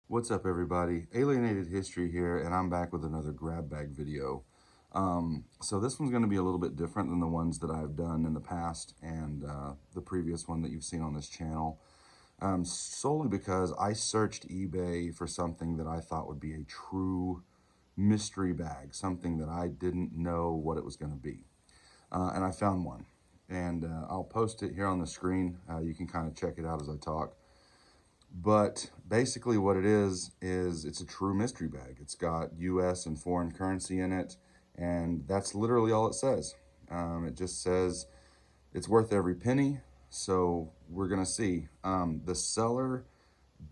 What's up, everybody? Alienated History here, and I'm back with another grab bag video. So this one's going to be a little bit different than the ones that I've done in the past and the previous one that you've seen on this channel, solely because I searched eBay for something that I thought would be a true mystery bag, something that I didn't know what it was going to be. And I found one, and I'll post it here on the screen. You can kind of check it out as I talk. But basically what it is it's a true mystery bag. It's got US and foreign currency in it, and that's literally all it says. It just says it's worth every penny, so we're gonna see. The seller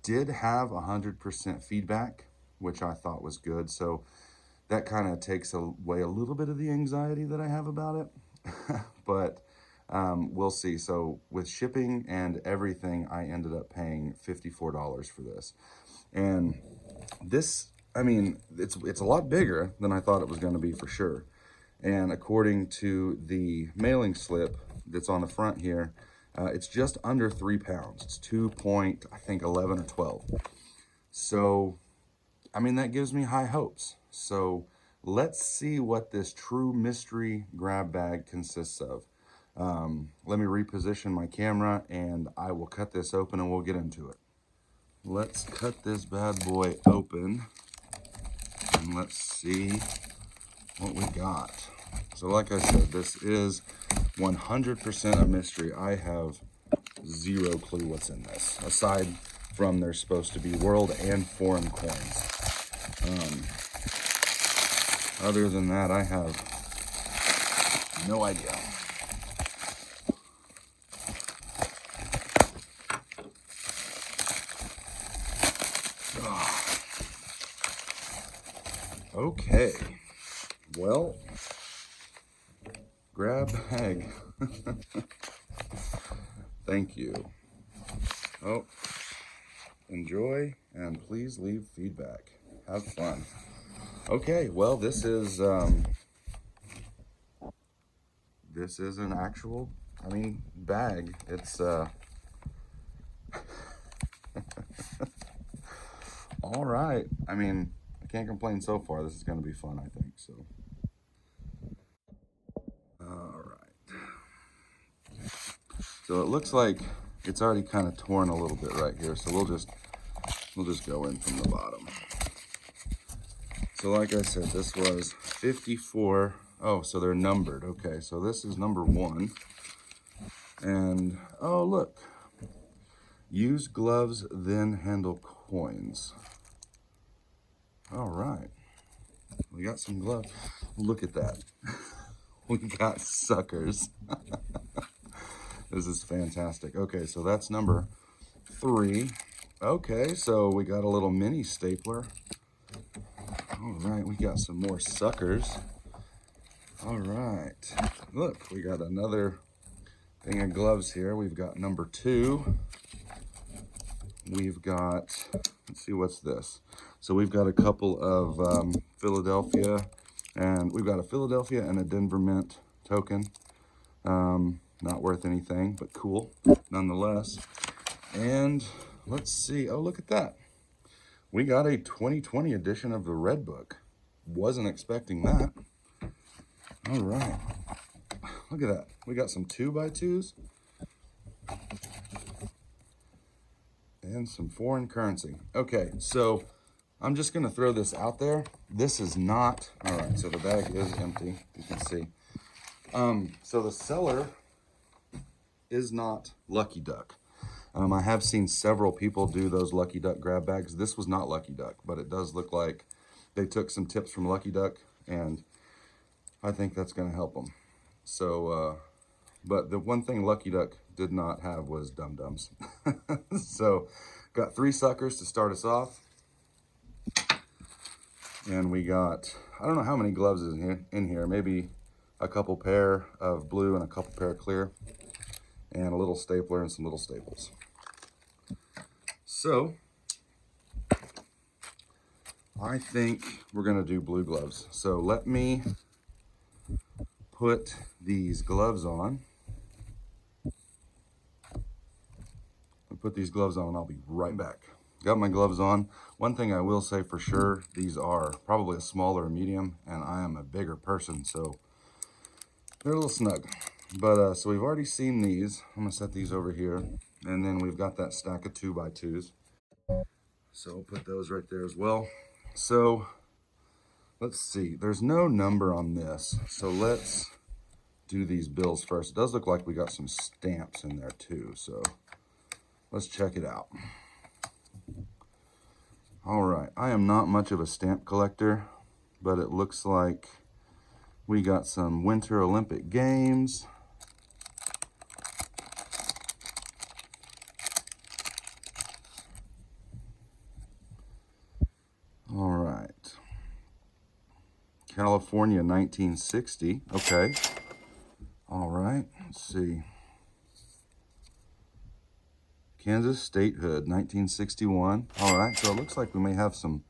did have 100% feedback, which I thought was good, so that kind of takes away a little bit of the anxiety that I have about it. But we'll see. So with shipping and everything, I ended up paying $54 for this. And this, I mean, it's a lot bigger than I thought it was going to be for sure. And according to the mailing slip that's on the front here, it's just under 3 pounds. It's 2.11 or 12. So, I mean, that gives me high hopes. So let's see what this true mystery grab bag consists of. Let me reposition my camera and I will cut this open and we'll get into it. Let's cut this bad boy open and let's see what we got. So like I said, this is 100% a mystery. I have zero clue what's in this, aside from there's supposed to be world and foreign coins. Other than that, I have no idea. Okay, well, grab bag. Thank you. Oh, enjoy and please leave feedback. Have fun. Okay, well, this is an actual, bag. It's all right. I can't complain so far. This is going to be fun, I think. So, all right. So it looks like it's already kind of torn a little bit right here. So we'll just go in from the bottom. So like I said, this was 54. Oh, so they're numbered. Okay, so this is number 1. And oh, look. Use gloves, then handle coins. All right. We got some gloves. Look at that. We got suckers. This is fantastic. Okay, so that's number 3. Okay, so we got a little mini stapler. All right, we got some more suckers. All right, look, we got another thing of gloves here. We've got number 2. We've got, let's see, what's this? So we've got a couple of Philadelphia, and we've got a Philadelphia and a Denver Mint token. Not worth anything, but cool nonetheless. And let's see, oh, look at that. We got a 2020 edition of the Red Book. Wasn't expecting that. All right, look at that. We got some 2x2s and some foreign currency. Okay, so I'm just gonna throw this out there. This is not, all right, so the bag is empty, you can see. So the seller is not Lucky Duck. I have seen several people do those Lucky Duck grab bags. This was not Lucky Duck, but it does look like they took some tips from Lucky Duck, and I think that's gonna help them. So, but the one thing Lucky Duck did not have was dum-dums. So, got 3 suckers to start us off. And we got, I don't know how many gloves is in here, maybe a couple pair of blue and a couple pair of clear, and a little stapler and some little staples. So, I think we're gonna do blue gloves. So let me put these gloves on. I'll put these gloves on and I'll be right back. Got my gloves on. One thing I will say for sure, these are probably a small or a medium, and I am a bigger person, so they're a little snug. But so we've already seen these. I'm gonna set these over here, and then we've got that stack of 2x2s. So we'll put those right there as well. So let's see, there's no number on this. So let's do these bills first. It does look like we got some stamps in there too. So let's check it out. All right, I am not much of a stamp collector, but it looks like we got some Winter Olympic Games. All right. California 1960. Okay. All right. Let's see. Kansas statehood 1961. All right. So it looks like we may have some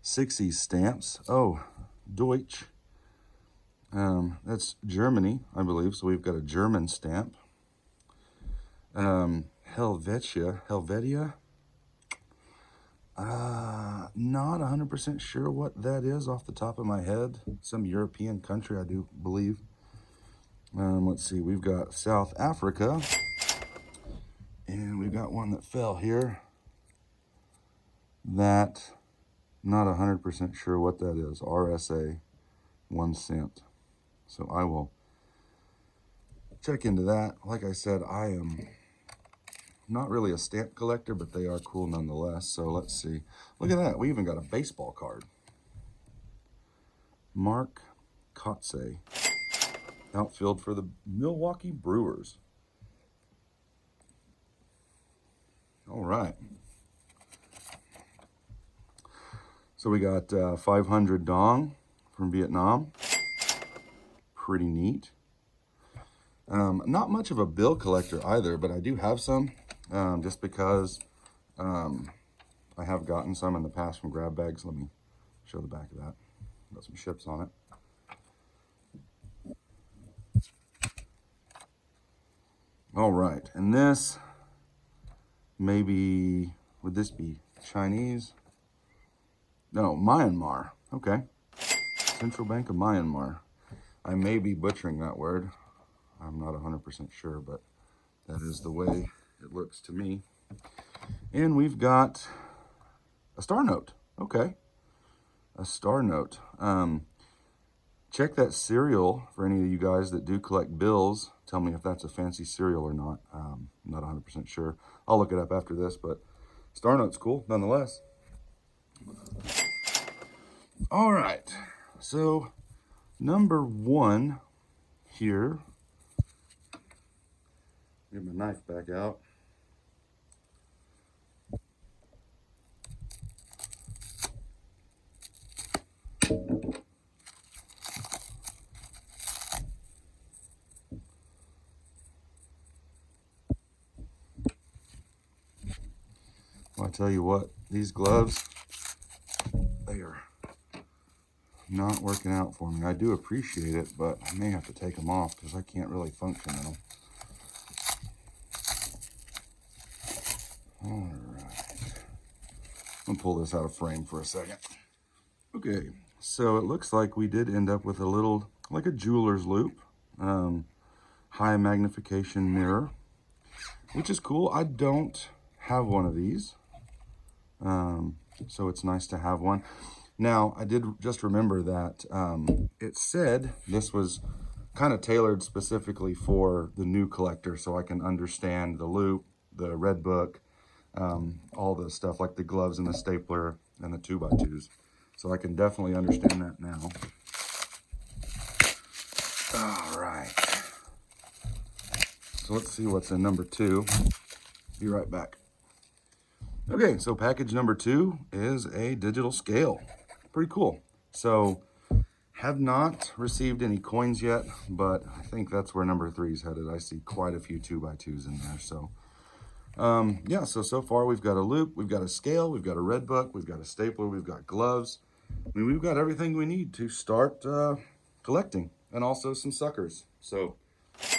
60s stamps. Oh, Deutsch. That's Germany, I believe. So we've got a German stamp. Helvetia. Not 100% sure what that is off the top of my head. Some European country, I do believe. Let's see, we've got South Africa. And we've got one that fell here. That, not 100% sure what that is. RSA, 1 cent. So I will check into that. Like I said, I am not really a stamp collector, but they are cool nonetheless. So let's see. Look at that. We even got a baseball card. Mark Kotze, outfield for the Milwaukee Brewers. All right. So we got 500 Dong from Vietnam. Pretty neat. Not much of a bill collector either, but I do have some. Just because I have gotten some in the past from grab bags. Let me show the back of that. Got some ships on it. All right, and this maybe, would this be Chinese? No, Myanmar. Okay. Central Bank of Myanmar. I may be butchering that word. I'm not 100% sure, but that is the way it looks to me. And we've got a star note. Okay. A star note. Check that serial for any of you guys that do collect bills. Tell me if that's a fancy serial or not. I'm not 100% sure. I'll look it up after this, but star note's cool nonetheless. All right. So number 1 here. Get my knife back out. Well, I tell you what, these gloves, they are not working out for me. I do appreciate it, but I may have to take them off because I can't really function in them. All right. I'll pull this out of frame for a second. Okay, so it looks like we did end up with a little, like a jeweler's loop, high magnification mirror, which is cool. I don't have one of these, so it's nice to have one. Now, I did just remember that it said this was kind of tailored specifically for the new collector, so I can understand the loop, the red book, all the stuff like the gloves and the stapler and the 2x2s. So I can definitely understand that now. All right. So let's see what's in number 2. Be right back. Okay, so package number 2 is a digital scale. Pretty cool. So have not received any coins yet, but I think that's where number 3 is headed. I see quite a few 2x2s in there. So yeah, so far we've got a loop, we've got a scale, we've got a red book, we've got a stapler, we've got gloves. I mean, we've got everything we need to start collecting, and also some suckers. So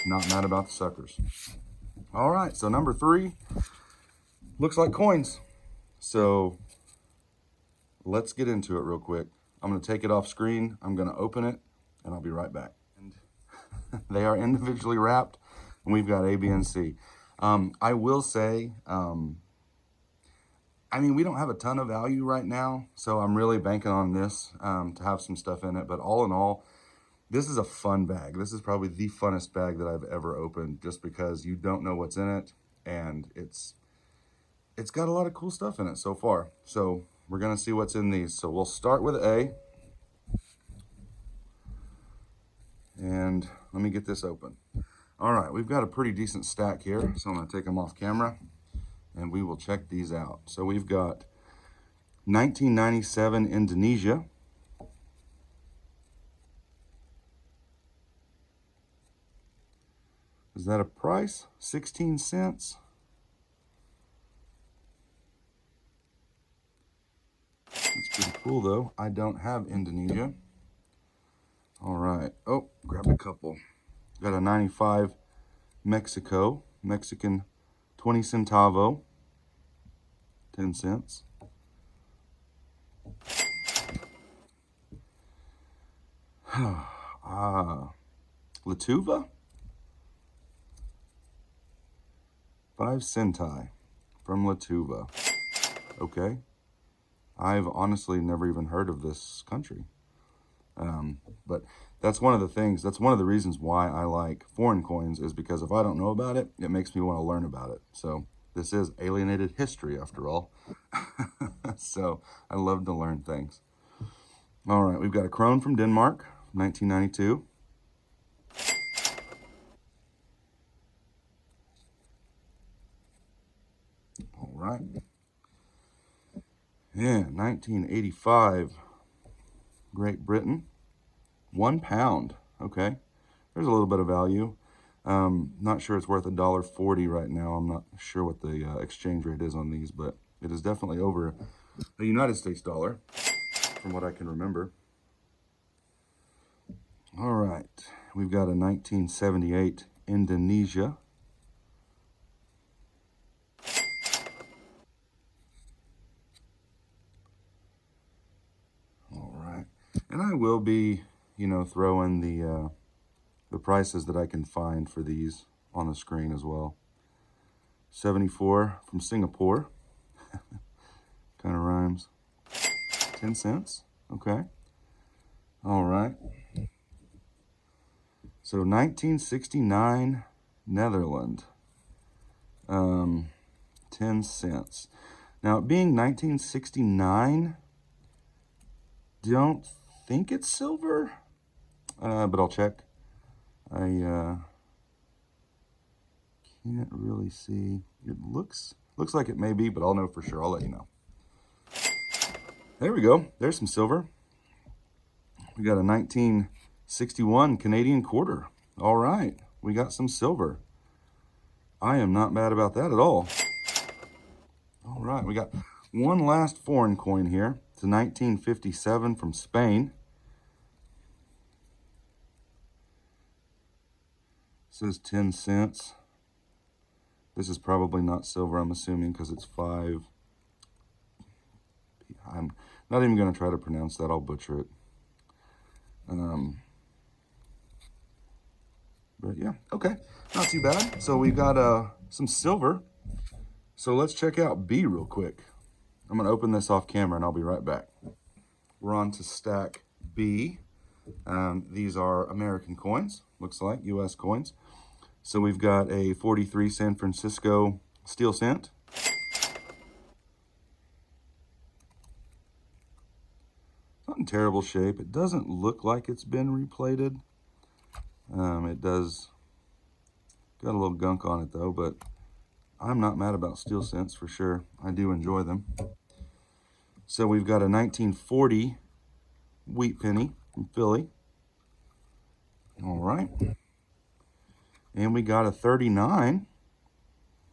not mad about the suckers. All right, so number 3 looks like coins. So let's get into it real quick. I'm going to take it off screen. I'm going to open it and I'll be right back. And they are individually wrapped and we've got A, B, and C. I will say, I mean, we don't have a ton of value right now, so I'm really banking on this to have some stuff in it. But all in all, this is a fun bag. This is probably the funnest bag that I've ever opened, just because you don't know what's in it, and it's got a lot of cool stuff in it so far. So we're gonna see what's in these. So we'll start with A, and let me get this open. All right, we've got a pretty decent stack here, so I'm gonna take them off camera, and we will check these out. So we've got 1997 Indonesia. Is that a price? 16 cents? That's pretty cool though. I don't have Indonesia. All right. Oh, grabbed a couple. Got a 95 Mexico, Mexican 20 centavo, 10 cents. Latuva, 5 centai from Latuva. Okay. I've honestly never even heard of this country. But that's one of the things, that's one of the reasons why I like foreign coins, is because if I don't know about it, it makes me want to learn about it. So this is alienated history after all. So I love to learn things. All right, we've got a krone from Denmark, 1992. All right. Yeah, 1985, Great Britain, £1. Okay, there's a little bit of value. Not sure it's worth $1.40 right now. I'm not sure what the exchange rate is on these, but it is definitely over a United States dollar, from what I can remember. All right, we've got a 1978 Indonesia. All right, and I will be, you know, throwing the prices that I can find for these on the screen as well. 74 from Singapore. Kind of rhymes. 10 cents. Okay. All right. So 1969 Netherlands. 10 cents. Now, being 1969, don't think it's silver, but I'll check. I can't really see. It looks like it may be, but I'll know for sure. I'll let you know. There we go. There's some silver. We got a 1961 Canadian quarter. All right, we got some silver. I am not mad about that at all. All right, we got one last foreign coin here. It's a 1957 from Spain. It says 10 cents. This is probably not silver, I'm assuming, because it's 5. I'm not even going to try to pronounce that. I'll butcher it. But yeah, okay, not too bad. So we've got some silver. So let's check out B real quick. I'm going to open this off camera and I'll be right back. We're on to stack B. These are American coins, looks like, US coins. So we've got a 43 San Francisco steel cent. Not in terrible shape. It doesn't look like it's been replated. It does got a little gunk on it though, but I'm not mad about steel cents for sure. I do enjoy them. So we've got a 1940 wheat penny from Philly. All right. And we got a 39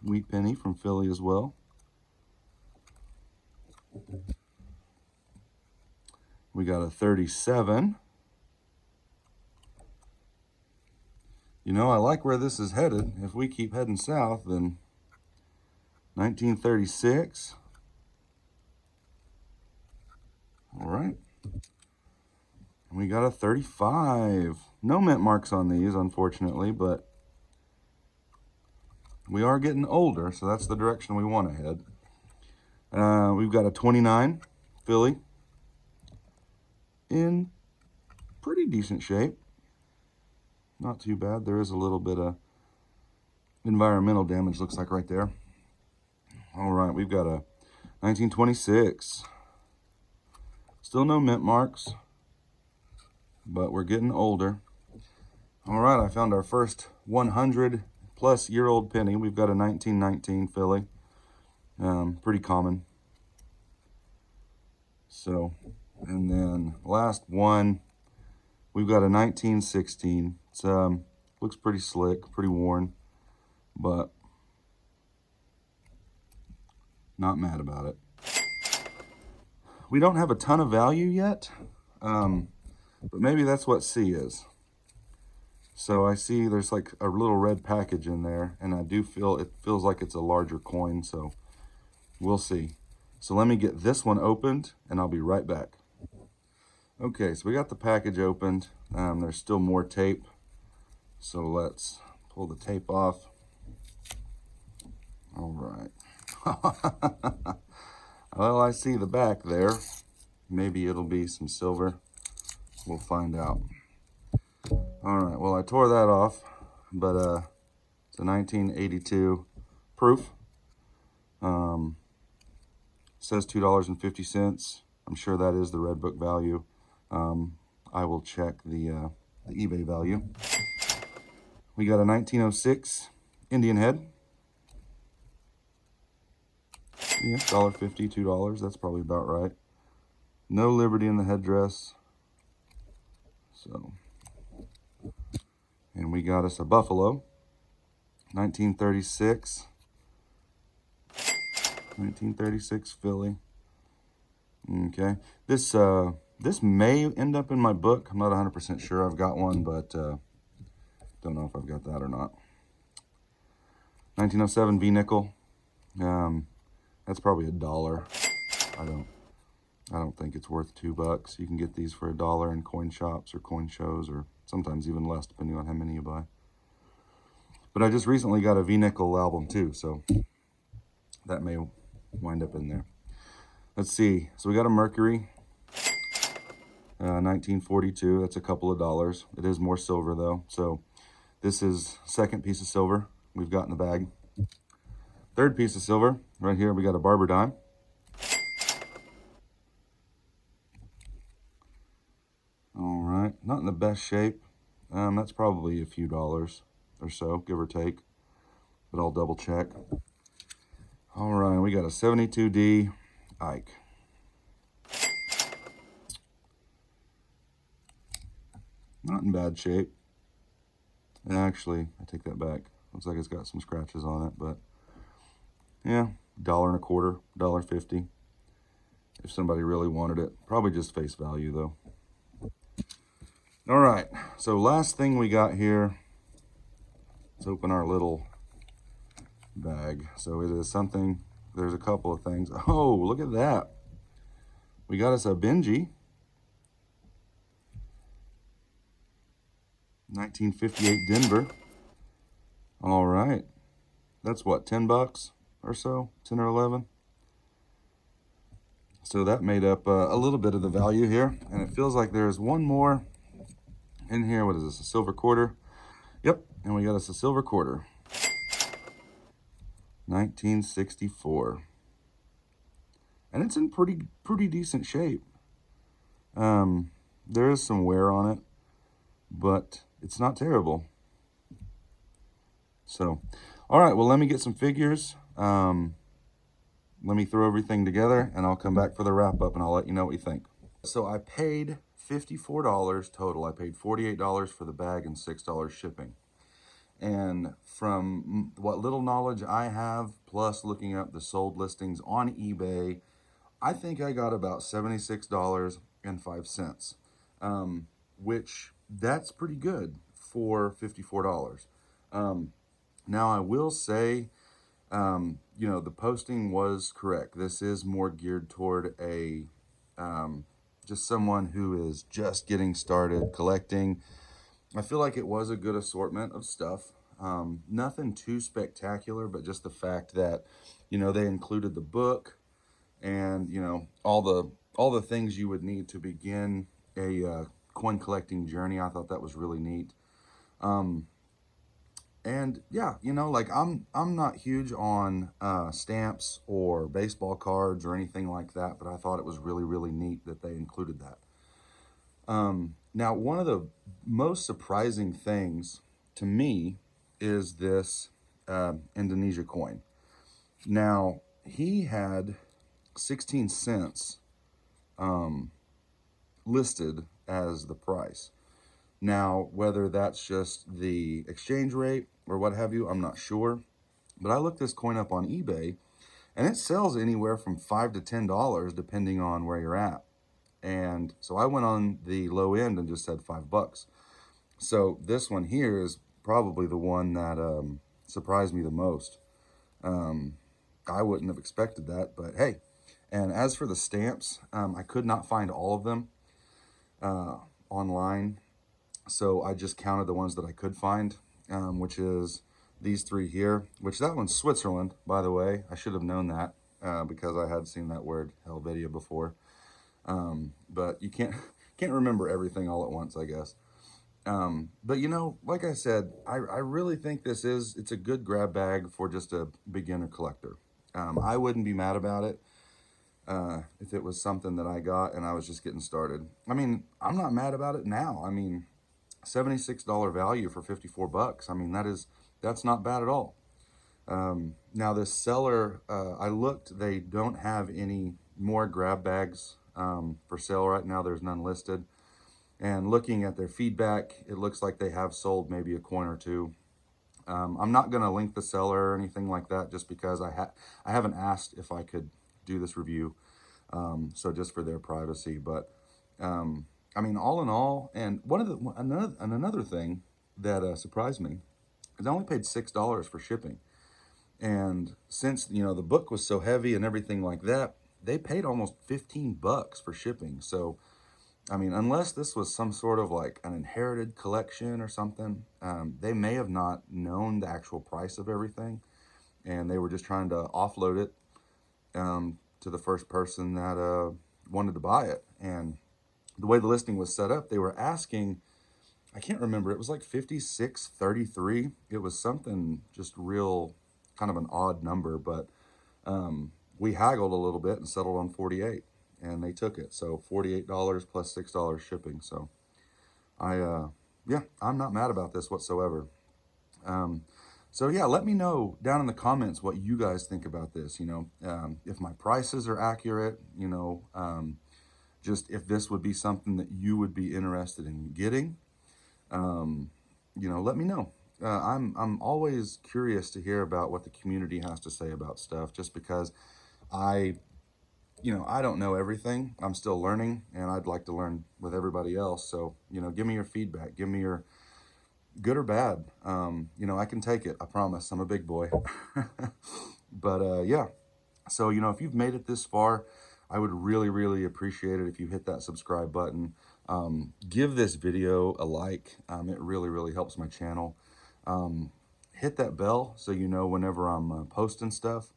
wheat penny from Philly as well. We got a 37. You know, I like where this is headed. If we keep heading south, then 1936. All right. And we got a 35. No mint marks on these, unfortunately, but we are getting older, so that's the direction we want to head. We've got a 29 Philly in pretty decent shape. Not too bad. There is a little bit of environmental damage, looks like right there. All right, we've got a 1926. Still no mint marks, but we're getting older. All right, I found our first 100-plus-year-old penny. We've got a 1919 Philly. Pretty common. So, and then last one, we've got a 1916. It's looks pretty slick, pretty worn, but not mad about it. We don't have a ton of value yet, but maybe that's what C is. So I see there's like a little red package in there, and I do feel it feels like it's a larger coin, so we'll see. So let me get this one opened, and I'll be right back. Okay, so we got the package opened. There's still more tape, so let's pull the tape off. All right. Well, I see the back there. Maybe it'll be some silver. We'll find out. All right, well, I tore that off, but it's a 1982 proof. Says $2.50. I'm sure that is the Red Book value. I will check the eBay value. We got a 1906 Indian head. Yeah, $1.50, $2. That's probably about right. No Liberty in the headdress. So, and we got us a Buffalo, 1936. 1936 Philly. Okay, this may end up in my book. I'm not 100% sure. I've got one, but don't know if I've got that or not. 1907 V nickel. That's probably $1. I don't think it's worth $2. You can get these for $1 in coin shops or coin shows, or sometimes even less, depending on how many you buy. But I just recently got a V nickel album too, so that may wind up in there. Let's see. So we got a Mercury, 1942. That's a couple of dollars. It is more silver though. So this is second piece of silver we've got in the bag. Third piece of silver right here. We got a Barber dime. All right, not in the best shape. That's probably a few dollars or so, give or take, but I'll double check. All right, we got a 72D Ike. Not in bad shape. And actually, I take that back. Looks like it's got some scratches on it, but yeah, $1.25, $1.50. If somebody really wanted it. Probably just face value though. All right, so last thing we got here. Let's open our little bag. So it is something, there's a couple of things. Oh, look at that. We got us a Benji. 1958 Denver. All right. That's what, $10 or so? 10 or 11? So that made up a little bit of the value here. And it feels like there's one more in here. What is this, a silver quarter? Yep, and we got us a silver quarter. 1964. And it's in pretty decent shape. There is some wear on it, but it's not terrible. So, all right, well, let me get some figures. Let me throw everything together, and I'll come back for the wrap-up, and I'll let you know what you think. So I paid $54 total. I paid $48 for the bag and $6 shipping. And from what little knowledge I have, plus looking up the sold listings on eBay, I think I got about $76.05, which that's pretty good for $54. Now I will say, the posting was correct. This is more geared toward a just someone who is just getting started collecting, I feel like it was a good assortment of stuff. Nothing too spectacular, but just the fact that, they included the book and, all the things you would need to begin a coin collecting journey. I thought that was really neat. And yeah, like I'm not huge on stamps or baseball cards or anything like that, but I thought it was really, really neat that they included that. Now, one of the most surprising things to me is this Indonesia coin. Now, he had 16 cents listed as the price. Now, whether that's just the exchange rate or what have you, I'm not sure. But I looked this coin up on eBay, and it sells anywhere from $5 to $10 depending on where you're at. And so I went on the low end and just said $5. So this one here is probably the one that surprised me the most. I wouldn't have expected that, but hey. And as for the stamps, I could not find all of them online. So I just counted the ones that I could find, which is these three here, which that one's Switzerland, by the way. I should have known that because I had seen that word Helvetia before. But you can't remember everything all at once, I guess. But like I said, I really think it's a good grab bag for just a beginner collector. I wouldn't be mad about it if it was something that I got and I was just getting started. I mean, I'm not mad about it now. I mean, $76 value for $54. I mean, that's not bad at all. Now this seller, I looked, they don't have any more grab bags for sale right now. There's none listed. And looking at their feedback, it looks like they have sold maybe a coin or two. I'm not going to link the seller or anything like that just because I haven't asked if I could do this review. So just for their privacy. But I mean, all in all, and another thing that surprised me is I only paid $6 for shipping. And since, the book was so heavy and everything like that, they paid almost $15 for shipping. So, I mean, unless this was some sort of like an inherited collection or something, they may have not known the actual price of everything. And they were just trying to offload it to the first person that wanted to buy it. And the way the listing was set up, they were asking, I can't remember, it was like 56.33. It was something just real, kind of an odd number, but we haggled a little bit and settled on 48, and they took it. So $48 plus $6 shipping. So I'm not mad about this whatsoever. So yeah, let me know down in the comments what you guys think about this. If my prices are accurate, just if this would be something that you would be interested in getting, let me know. I'm always curious to hear about what the community has to say about stuff, just because I don't know everything. I'm still learning, and I'd like to learn with everybody else. So, give me your feedback. Give me your good or bad. I can take it. I promise. I'm a big boy. But yeah. So, if you've made it this far, I would really, really appreciate it if you hit that subscribe button. Give this video a like. It really, really helps my channel. Hit that bell so you know whenever I'm posting stuff.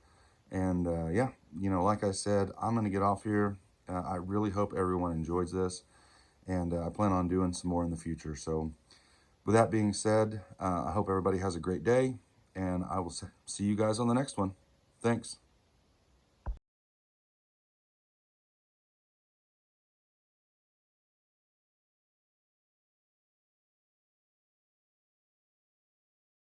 And yeah, like I said, I'm going to get off here. I really hope everyone enjoys this. And I plan on doing some more in the future. So with that being said, I hope everybody has a great day. And I will see you guys on the next one. Thanks.